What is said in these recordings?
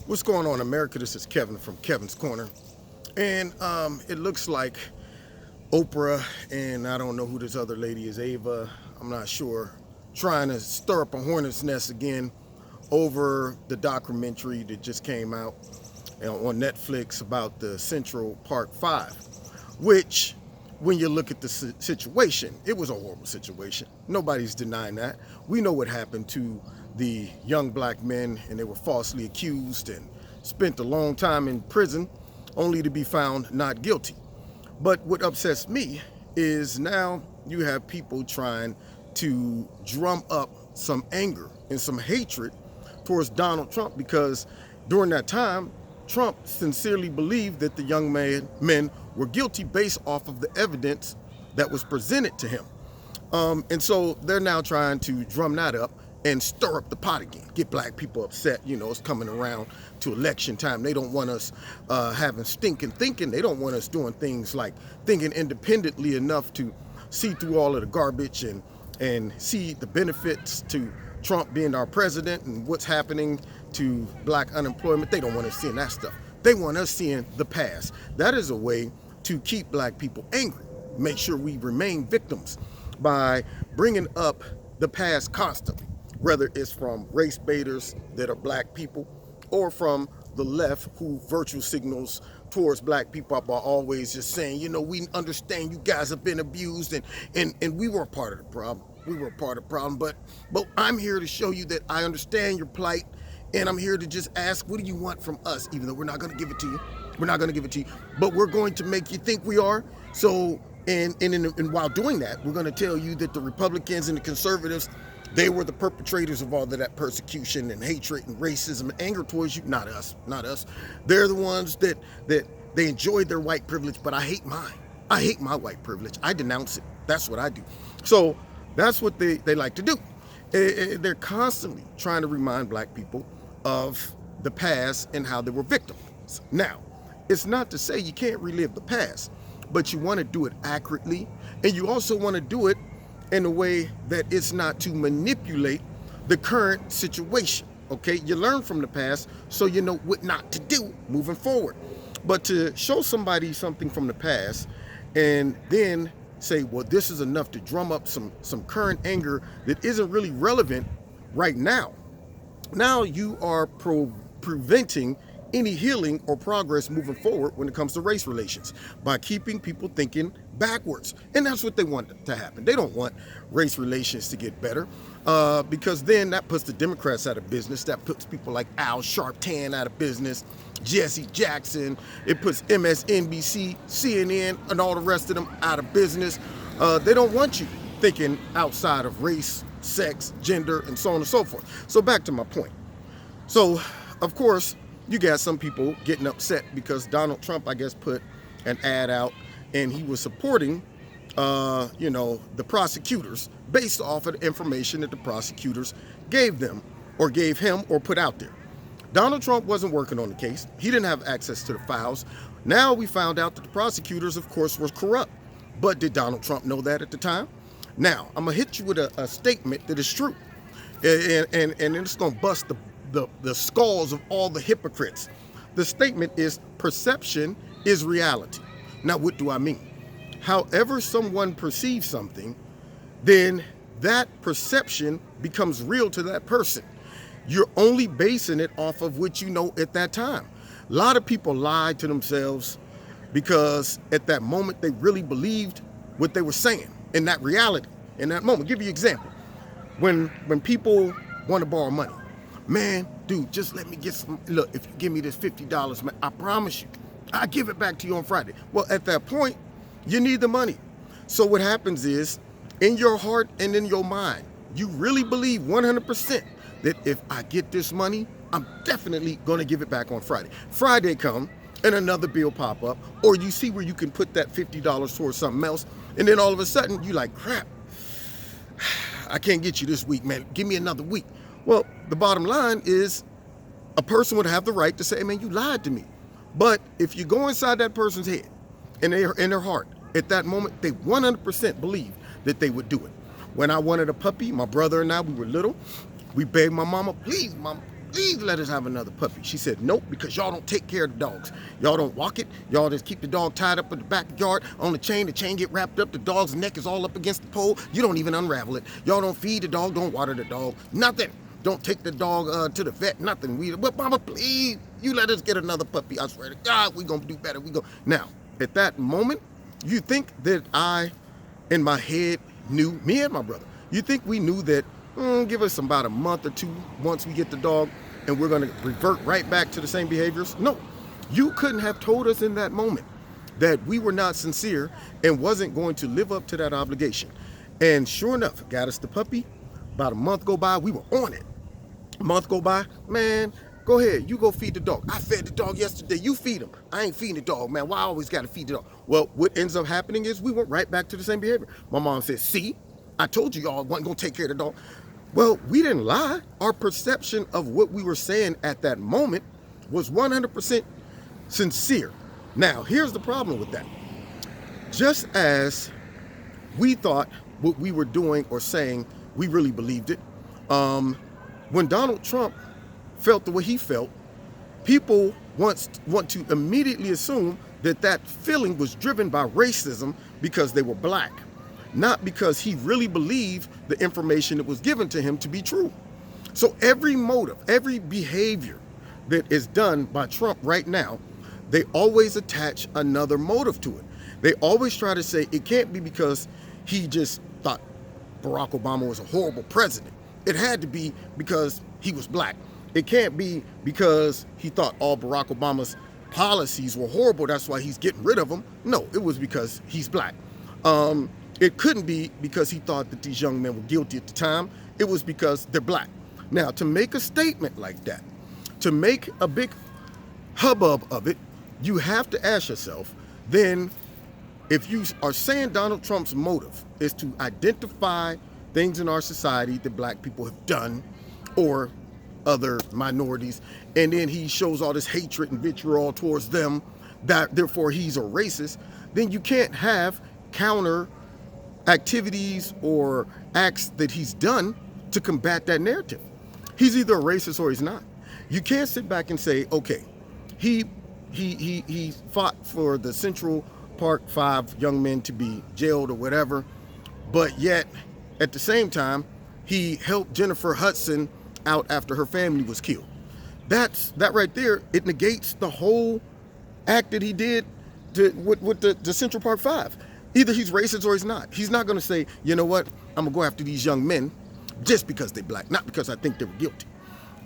What's going on, America? This is Kevin from Kevin's Corner. And it looks like Oprah and I don't know who this other lady is, Ava, I'm not sure, trying to stir up a hornet's nest again over the documentary that just came out on Netflix about the Central Park 5, which, when you look at the situation, it was a horrible situation. Nobody's denying that. We know what happened to the young black men, and they were falsely accused and spent a long time in prison only to be found not guilty. But what upsets me is now you have people trying to drum up some anger and some hatred towards Donald Trump, because during that time, Trump sincerely believed that the young men were guilty based off of the evidence that was presented to him. And so they're now trying to drum that up and stir up the pot again, get black people upset. You know, it's coming around to election time. They don't want us having stinking thinking. They don't want us doing things like thinking independently enough to see through all of the garbage and see the benefits to Trump being our president and what's happening to black unemployment. They don't want us seeing that stuff. They want us seeing the past. That is a way to keep black people angry, make sure we remain victims by bringing up the past constantly, whether it's from race baiters that are black people or from the left who virtue signals towards black people by always just saying, you know, we understand you guys have been abused and we were a part of the problem. We were a part of the problem, but I'm here to show you that I understand your plight, and I'm here to just ask, what do you want from us? Even though we're not going to give it to you. We're not going to give it to you, but we're going to make you think we are. So, and while doing that, we're going to tell you that the Republicans and the conservatives, they were the perpetrators of all of that persecution and hatred and racism and anger towards you. Not us, not us. They're the ones that they enjoyed their white privilege, but I hate mine. I hate my white privilege. I denounce it. That's what I do. So that's what they like to do. They're constantly trying to remind black people of the past and how they were victims. Now, it's not to say you can't relive the past, but you want to do it accurately, and you also want to do it in a way that it's not to manipulate the current situation. Okay, you learn from the past so you know what not to do moving forward. But to show somebody something from the past and then say, well, this is enough to drum up some current anger that isn't really relevant right now. Now you are preventing any healing or progress moving forward when it comes to race relations by keeping people thinking backwards. And that's what they want to happen. They don't want race relations to get better because then that puts the Democrats out of business. That puts people like Al Sharpton out of business, Jesse Jackson. It puts MSNBC, CNN, and all the rest of them out of business. They don't want you thinking outside of race, sex, gender, and so on and so forth. So back to my point. So, of course, you got some people getting upset because Donald Trump, I guess, put an ad out and he was supporting, the prosecutors based off of the information that the prosecutors gave them or gave him or put out there. Donald Trump wasn't working on the case. He didn't have access to the files. Now we found out that the prosecutors, of course, were corrupt. But did Donald Trump know that at the time? Now, I'm going to hit you with a statement that is true. And it's going to bust the skulls of all the hypocrites. The statement is, perception is reality. Now, what do I mean? However someone perceives something, then that perception becomes real to that person. You're only basing it off of what you know at that time. A lot of people lied to themselves because at that moment they really believed what they were saying in that reality, in that moment. I'll give you an example. When people want to borrow money, man, dude, just let me get some. Look, if you give me this $50, man, I promise you, I'll give it back to you on Friday. Well, at that point, you need the money. So what happens is, in your heart and in your mind, you really believe 100% that if I get this money, I'm definitely going to give it back on Friday. Friday come and another bill pop up, or you see where you can put that $50 towards something else, and then all of a sudden you like, crap, I can't get you this week, man. Give me another week. Well, the bottom line is a person would have the right to say, man, you lied to me. But if you go inside that person's head and in their heart, at that moment, they 100% believe that they would do it. When I wanted a puppy, my brother and I, we were little. We begged my mama, please, mama, please let us have another puppy. She said, nope, because y'all don't take care of the dogs. Y'all don't walk it. Y'all just keep the dog tied up in the backyard on the chain. The chain get wrapped up. The dog's neck is all up against the pole. You don't even unravel it. Y'all don't feed the dog. Don't water the dog. Nothing. Don't take the dog to the vet. Nothing. But mama, please, you let us get another puppy. I swear to God, we gonna do better. Now, at that moment, you think that I, in my head, knew, me and my brother, you think we knew that, give us about a month or two once we get the dog and we're gonna revert right back to the same behaviors? No, you couldn't have told us in that moment that we were not sincere and wasn't going to live up to that obligation. And sure enough, got us the puppy. About a month go by, we were on it. A month go by, man, go ahead, you go feed the dog. I fed the dog yesterday, you feed him. I ain't feeding the dog, man. Why I always gotta feed the dog? Well, what ends up happening is we went right back to the same behavior. My mom said, see, I told you y'all wasn't gonna take care of the dog. Well, we didn't lie. Our perception of what we were saying at that moment was 100% sincere. Now, here's the problem with that. Just as we thought what we were doing or saying, we really believed it. When Donald Trump felt the way he felt, people want to immediately assume that that feeling was driven by racism because they were black, not because he really believed the information that was given to him to be true. So every motive, every behavior that is done by Trump right now, they always attach another motive to it. They always try to say it can't be because he just thought Barack Obama was a horrible president. It had to be because he was black. It can't be because he thought all Barack Obama's policies were horrible, that's why he's getting rid of them. No, it was because he's black. It couldn't be because he thought that these young men were guilty at the time. It was because they're black. Now, to make a statement like that, to make a big hubbub of it, you have to ask yourself, then, if you are saying Donald Trump's motive is to identify things in our society that black people have done or other minorities, and then he shows all this hatred and vitriol towards them, that therefore he's a racist, then you can't have counter activities or acts that he's done to combat that narrative. He's either a racist or he's not. You can't sit back and say, okay, he fought for the Central Park 5 young men to be jailed or whatever, but yet at the same time he helped Jennifer Hudson out after her family was killed. That right there, it negates the whole act that he did with the Central Park 5. Either he's racist or he's not. He's not going to say, you know what, I'm going to go after these young men just because they're black, not because I think they were guilty.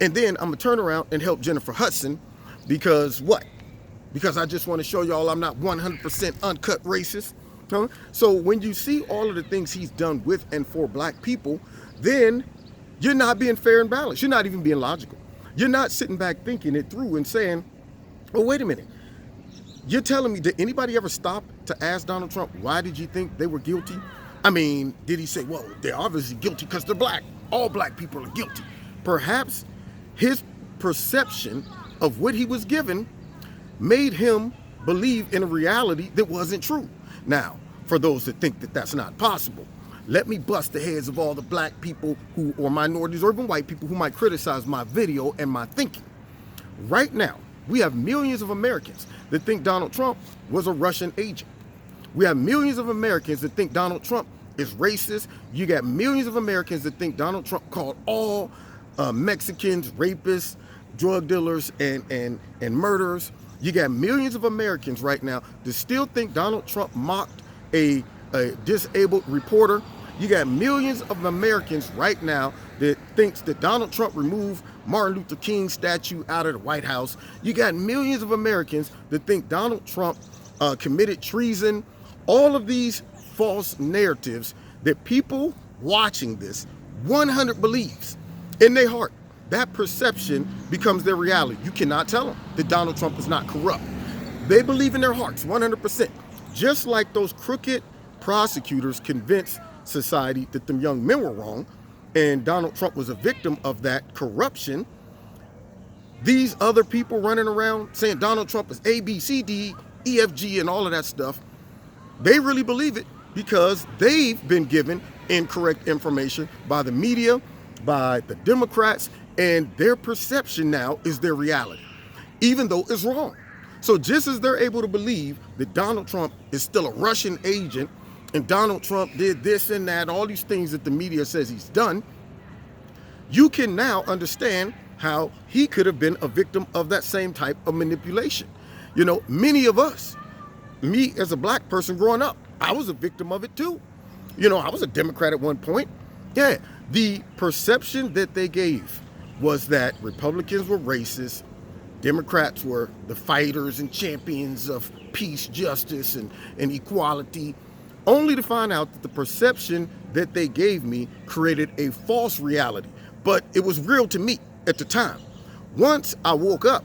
And then I'm going to turn around and help Jennifer Hudson because what? Because I just want to show y'all I'm not 100% uncut racist. Huh? So when you see all of the things he's done with and for black people, then you're not being fair and balanced. You're not even being logical. You're not sitting back thinking it through and saying, oh, wait a minute. You're telling me, did anybody ever stop to ask Donald Trump, why did you think they were guilty? I mean, did he say, well, they're obviously guilty because they're black. All black people are guilty. Perhaps his perception of what he was given made him believe in a reality that wasn't true. Now, for those that think that that's not possible, let me bust the heads of all the black people who, or minorities, or even white people who might criticize my video and my thinking. Right now, we have millions of Americans that think Donald Trump was a Russian agent. We have millions of Americans that think Donald Trump is racist. You got millions of Americans that think Donald Trump called all Mexicans rapists, drug dealers, and murderers. You got millions of Americans right now that still think Donald Trump mocked a disabled reporter. You got millions of Americans right now that thinks that Donald Trump removed Martin Luther King's statue out of the White House. You got millions of Americans that think Donald Trump committed treason. All of these false narratives that people watching this 100 believes in their heart. That perception becomes their reality. You cannot tell them that Donald Trump is not corrupt. They believe in their hearts 100%. Just like those crooked prosecutors convinced society that them young men were wrong and Donald Trump was a victim of that corruption, these other people running around saying Donald Trump is A, B, C, D, E, F, G, and all of that stuff, they really believe it because they've been given incorrect information by the media, by the Democrats, And their perception now is their reality, even though it's wrong. So just as they're able to believe that Donald Trump is still a Russian agent and Donald Trump did this and that, all these things that the media says he's done, you can now understand how he could have been a victim of that same type of manipulation. You know, many of us, me as a black person growing up, I was a victim of it too. You know, I was a Democrat at one point. Yeah, the perception that they gave was that Republicans were racist, Democrats were the fighters and champions of peace, justice, and equality, only to find out that the perception that they gave me created a false reality. But it was real to me at the time. Once I woke up,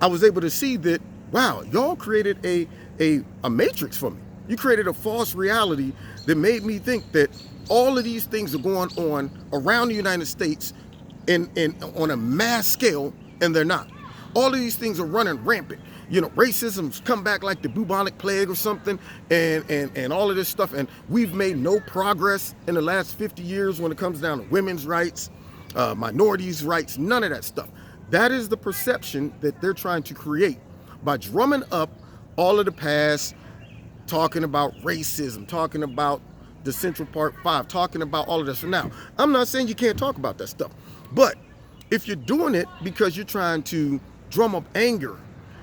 I was able to see that, wow, y'all created a matrix for me. You created a false reality that made me think that all of these things are going on around the United States on a mass scale, and they're not. All of these things are running rampant. You know, racism's come back like the bubonic plague or something, and all of this stuff. And we've made no progress in the last 50 years when it comes down to women's rights, minorities' rights, none of that stuff. That is the perception that they're trying to create by drumming up all of the past, talking about racism, talking about the Central Park 5, talking about all of this. So now, I'm not saying you can't talk about that stuff, but if you're doing it because you're trying to drum up anger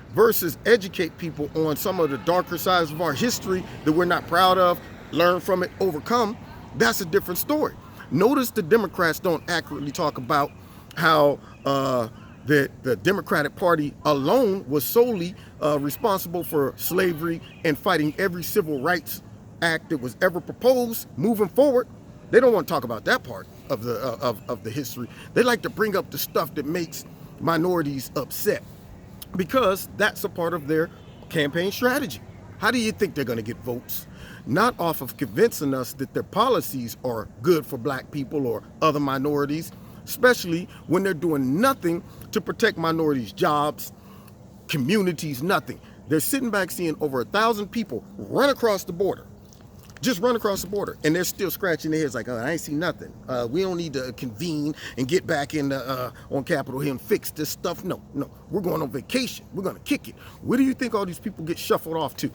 versus educate people on some of the darker sides of our history that we're not proud of, learn from it, overcome, that's a different story. Notice the Democrats don't accurately talk about how the Democratic Party alone was solely responsible for slavery and fighting every civil rights act that was ever proposed moving forward. They don't want to talk about that part of the history. They like to bring up the stuff that makes minorities upset because that's a part of their campaign strategy. How do you think they're going to get votes? Not off of convincing us that their policies are good for black people or other minorities, especially when they're doing nothing to protect minorities' jobs, communities, nothing. They're sitting back seeing over 1,000 people run across the border. Just run across the border, and they're still scratching their heads like, oh, I ain't see nothing. We don't need to convene and get back in on Capitol Hill and fix this stuff. No, we're going on vacation. We're going to kick it. Where do you think all these people get shuffled off to?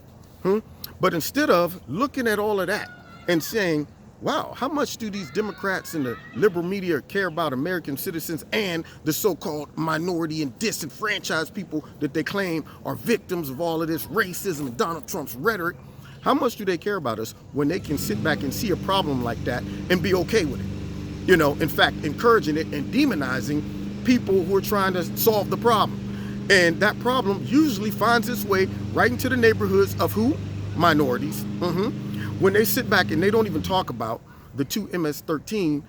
But instead of looking at all of that and saying, wow, how much do these Democrats and the liberal media care about American citizens and the so-called minority and disenfranchised people that they claim are victims of all of this racism and Donald Trump's rhetoric? How much do they care about us when they can sit back and see a problem like that and be okay with it? You know, in fact, encouraging it and demonizing people who are trying to solve the problem. And that problem usually finds its way right into the neighborhoods of who? Minorities. When they sit back and they don't even talk about the two MS-13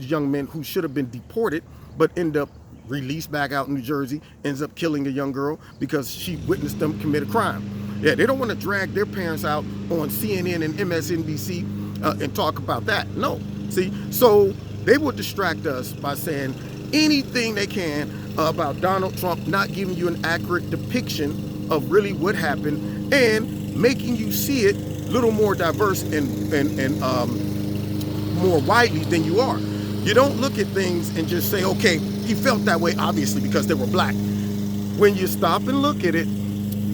young men who should have been deported, but end up released back out in New Jersey, ends up killing a young girl because she witnessed them commit a crime. Yeah, they don't want to drag their parents out on CNN and MSNBC and talk about that. No, see, so they will distract us by saying anything they can about Donald Trump, not giving you an accurate depiction of really what happened and making you see it a little more diverse and more widely than you are. You don't look at things and just say, okay, he felt that way, obviously, because they were black. When you stop and look at it,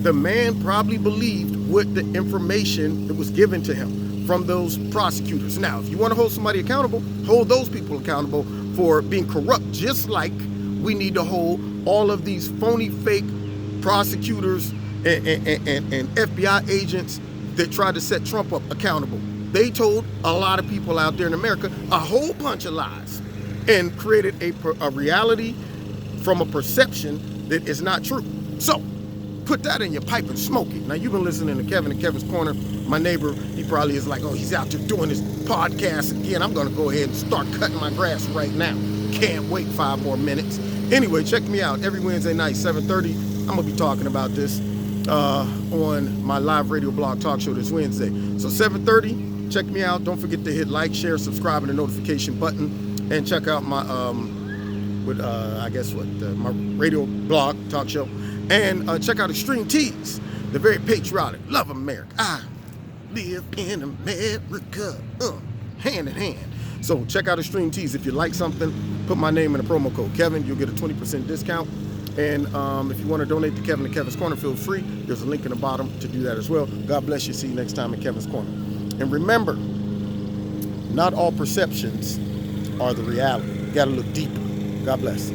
the man probably believed what the information that was given to him from those prosecutors. Now, if you want to hold somebody accountable, hold those people accountable for being corrupt, just like we need to hold all of these phony, fake prosecutors and FBI agents that tried to set Trump up accountable. They told a lot of people out there in America a whole bunch of lies and created a reality from a perception that is not true. So, put that in your pipe and smoke it. Now, you've been listening to Kevin and Kevin's Corner. My neighbor, he probably is like, oh, he's out there doing his podcast again. I'm going to go ahead and start cutting my grass right now. Can't wait 5 more minutes. Anyway, check me out every Wednesday night, 7:30. I'm going to be talking about this on my live radio blog talk show this Wednesday. So 7:30, check me out. Don't forget to hit like, share, subscribe, and the notification button. And check out my, my radio blog talk show. And check out Extreme Tees, the very patriotic, love America. I live in America, hand in hand. So check out Extreme Tees. If you like something, put my name in the promo code Kevin. You'll get a 20% discount. And if you want to donate to Kevin and Kevin's Corner, feel free. There's a link in the bottom to do that as well. God bless you. See you next time in Kevin's Corner. And remember, not all perceptions are the reality. You got to look deeper. God bless.